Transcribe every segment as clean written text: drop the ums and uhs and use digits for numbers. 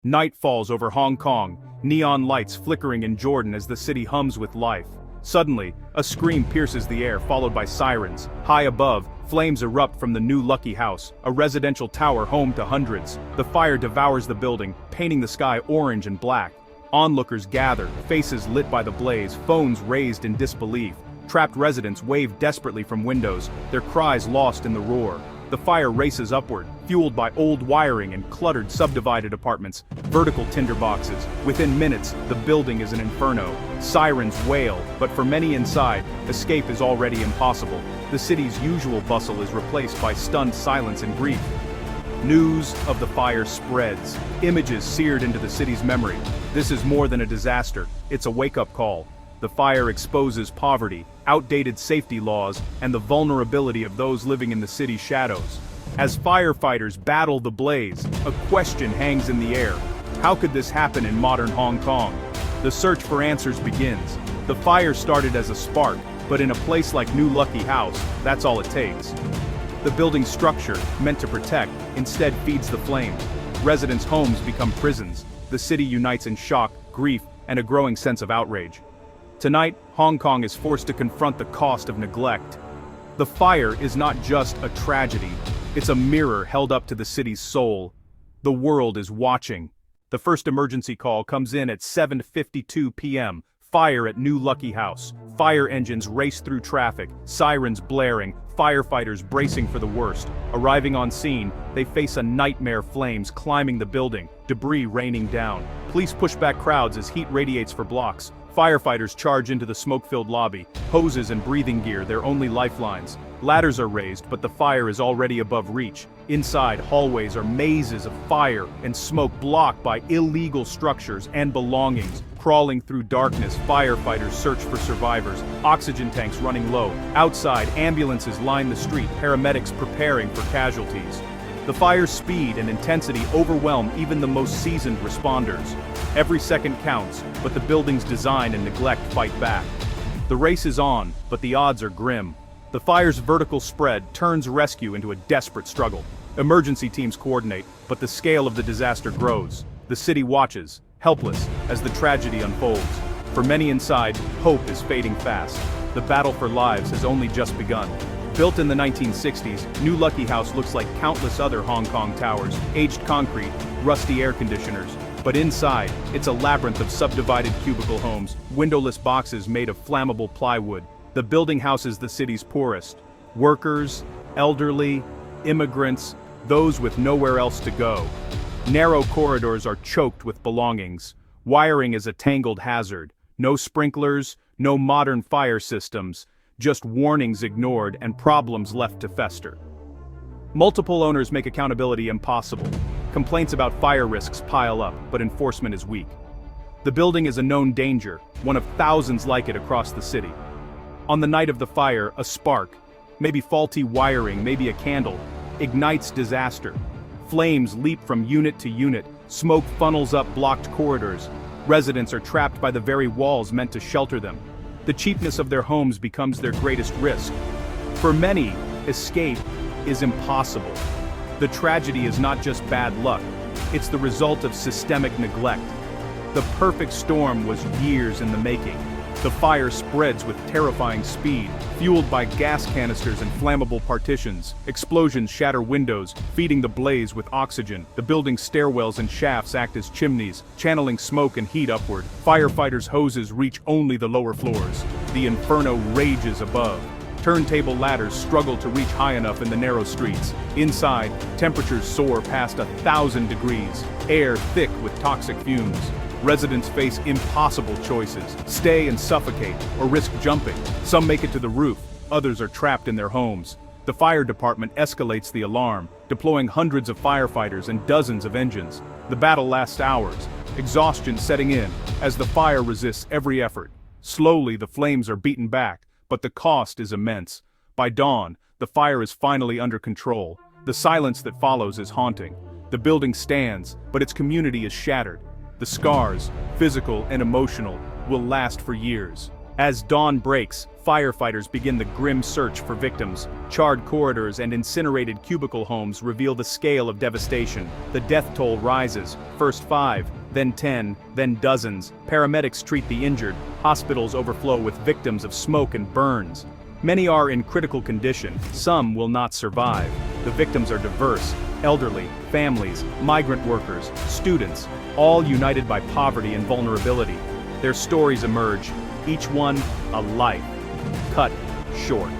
Night falls over Hong Kong, neon lights flickering in Jordan as the city hums with life. Suddenly, a scream pierces the air followed by sirens. High above, flames erupt from the new Lucky House, a residential tower home to hundreds. The fire devours the building, painting the sky orange and black. Onlookers gather, faces lit by the blaze, phones raised in disbelief. Trapped residents wave desperately from windows, their cries lost in the roar. The fire races upward, fueled by old wiring and cluttered subdivided apartments, vertical tinder boxes. Within minutes, the building is an inferno. Sirens wail, but for many inside, escape is already impossible. The city's usual bustle is replaced by stunned silence and grief. News of the fire spreads, images seared into the city's memory. This is more than a disaster, it's a wake-up call. The fire exposes poverty, outdated safety laws, and the vulnerability of those living in the city's shadows. As firefighters battle the blaze, a question hangs in the air. How could this happen in modern Hong Kong? The search for answers begins. The fire started as a spark, but in a place like New Lucky House, that's all it takes. The building's structure, meant to protect, instead feeds the flames. Residents' homes become prisons. The city unites in shock, grief, and a growing sense of outrage. Tonight, Hong Kong is forced to confront the cost of neglect. The fire is not just a tragedy, it's a mirror held up to the city's soul. The world is watching. The first emergency call comes in at 7:52 p.m. Fire at New Lucky House. Fire engines race through traffic, sirens blaring, firefighters bracing for the worst. Arriving on scene, they face a nightmare: flames climbing the building, debris raining down. Police push back crowds as heat radiates for blocks. Firefighters charge into the smoke-filled lobby, hoses and breathing gear their only lifelines. Ladders are raised, but the fire is already above reach. Inside, hallways are mazes of fire and smoke blocked by illegal structures and belongings. Crawling through darkness, firefighters search for survivors, oxygen tanks running low. Outside, ambulances line the street, paramedics preparing for casualties. The fire's speed and intensity overwhelm even the most seasoned responders. Every second counts, but the building's design and neglect fight back. The race is on, but the odds are grim. The fire's vertical spread turns rescue into a desperate struggle. Emergency teams coordinate, but the scale of the disaster grows. The city watches, helpless, as the tragedy unfolds. For many inside, hope is fading fast. The battle for lives has only just begun. Built in the 1960s, New Lucky House looks like countless other Hong Kong towers, aged concrete, rusty air conditioners. But inside, it's a labyrinth of subdivided cubicle homes, windowless boxes made of flammable plywood. The building houses the city's poorest. Workers, elderly, immigrants, those with nowhere else to go. Narrow corridors are choked with belongings. Wiring is a tangled hazard. No sprinklers, no modern fire systems. Just warnings ignored and problems left to fester. Multiple owners make accountability impossible. Complaints about fire risks pile up, but enforcement is weak. The building is a known danger, one of thousands like it across the city. On the night of the fire, a spark, maybe faulty wiring, maybe a candle, ignites disaster. Flames leap from unit to unit, smoke funnels up blocked corridors. Residents are trapped by the very walls meant to shelter them. The cheapness of their homes becomes their greatest risk. For many, escape is impossible. The tragedy is not just bad luck, it's the result of systemic neglect. The perfect storm was years in the making. The fire spreads with terrifying speed, fueled by gas canisters and flammable partitions. Explosions shatter windows, feeding the blaze with oxygen. The building's stairwells and shafts act as chimneys, channeling smoke and heat upward. Firefighters' hoses reach only the lower floors. The inferno rages above. Turntable ladders struggle to reach high enough in the narrow streets. Inside, temperatures soar past 1,000 degrees, air thick with toxic fumes. Residents face impossible choices: stay and suffocate, or risk jumping. Some make it to the roof, others are trapped in their homes. The fire department escalates the alarm, deploying hundreds of firefighters and dozens of engines. The battle lasts hours, exhaustion setting in as the fire resists every effort. Slowly, the flames are beaten back, but the cost is immense. By dawn, the fire is finally under control. The silence that follows is haunting. The building stands, but its community is shattered. The scars, physical and emotional, will last for years. As dawn breaks, firefighters begin the grim search for victims. Charred corridors and incinerated cubicle homes reveal the scale of devastation. The death toll rises, first 5, then 10, then dozens. Paramedics treat the injured, hospitals overflow with victims of smoke and burns. Many are in critical condition, some will not survive. The victims are diverse: elderly, families, migrant workers, students, all united by poverty and vulnerability. Their stories emerge, each one a life cut short.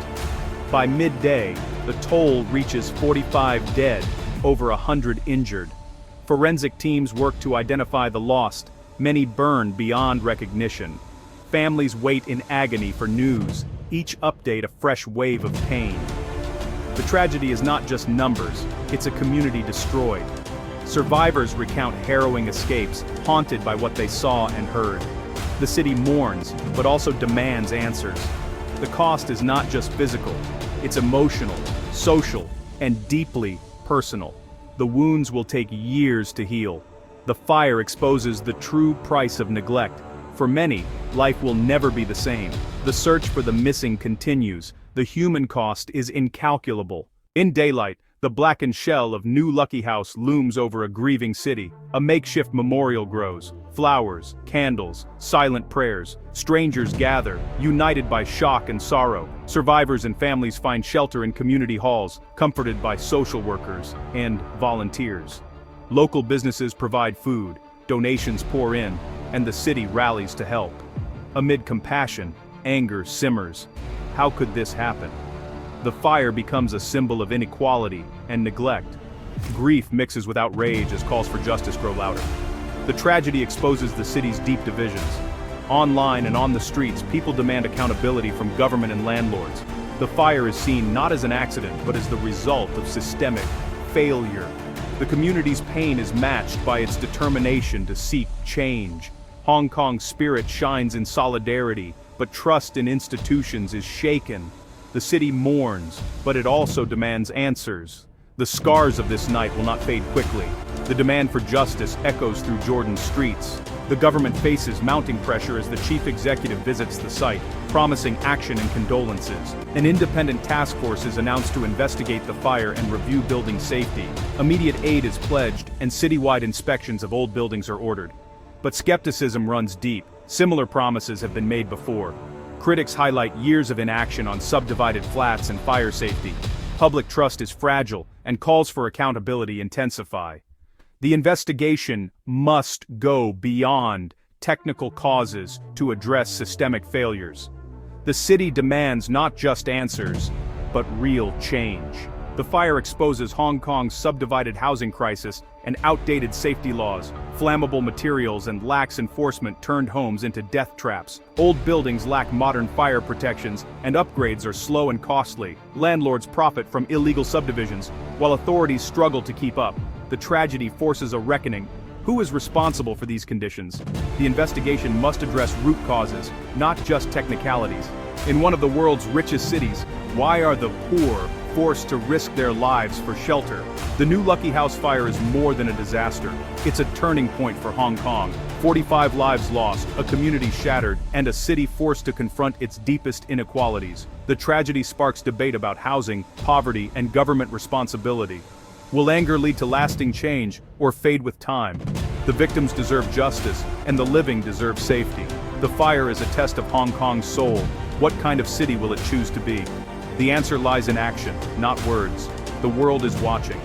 By midday, the toll reaches 45 dead, over 100 injured. Forensic teams work to identify the lost, many burned beyond recognition. Families wait in agony for news, each update a fresh wave of pain. The tragedy is not just numbers, it's a community destroyed. Survivors recount harrowing escapes, haunted by what they saw and heard. The city mourns, but also demands answers. The cost is not just physical, it's emotional, social, and deeply personal. The wounds will take years to heal. The fire exposes the true price of neglect. For many, life will never be the same. The search for the missing continues. The human cost is incalculable. In daylight, the blackened shell of New Lucky House looms over a grieving city. A makeshift memorial grows. Flowers, candles, silent prayers. Strangers gather, united by shock and sorrow. Survivors and families find shelter in community halls, comforted by social workers and volunteers. Local businesses provide food, donations pour in, and the city rallies to help. Amid compassion, anger simmers. How could this happen? The fire becomes a symbol of inequality and neglect. Grief mixes with outrage as calls for justice grow louder. The tragedy exposes the city's deep divisions. Online and on the streets, people demand accountability from government and landlords. The fire is seen not as an accident, but as the result of systemic failure. The community's pain is matched by its determination to seek change. Hong Kong's spirit shines in solidarity, but trust in institutions is shaken. The city mourns, but it also demands answers. The scars of this night will not fade quickly. The demand for justice echoes through Jordan's streets. The government faces mounting pressure as the chief executive visits the site, promising action and condolences. An independent task force is announced to investigate the fire and review building safety. Immediate aid is pledged, and citywide inspections of old buildings are ordered. But skepticism runs deep. Similar promises have been made before. Critics highlight years of inaction on subdivided flats and fire safety. Public trust is fragile, and calls for accountability intensify. The investigation must go beyond technical causes to address systemic failures. The city demands not just answers, but real change. The fire exposes Hong Kong's subdivided housing crisis and outdated safety laws. Flammable materials and lax enforcement turned homes into death traps. Old buildings lack modern fire protections, and upgrades are slow and costly. Landlords profit from illegal subdivisions, while authorities struggle to keep up. The tragedy forces a reckoning. Who is responsible for these conditions? The investigation must address root causes, not just technicalities. In one of the world's richest cities, why are the poor forced to risk their lives for shelter? The New Lucky House fire is more than a disaster. It's a turning point for Hong Kong. 45 lives lost, a community shattered, and a city forced to confront its deepest inequalities. The tragedy sparks debate about housing, poverty, and government responsibility. Will anger lead to lasting change, or fade with time? The victims deserve justice, and the living deserve safety. The fire is a test of Hong Kong's soul. What kind of city will it choose to be? The answer lies in action, not words. The world is watching.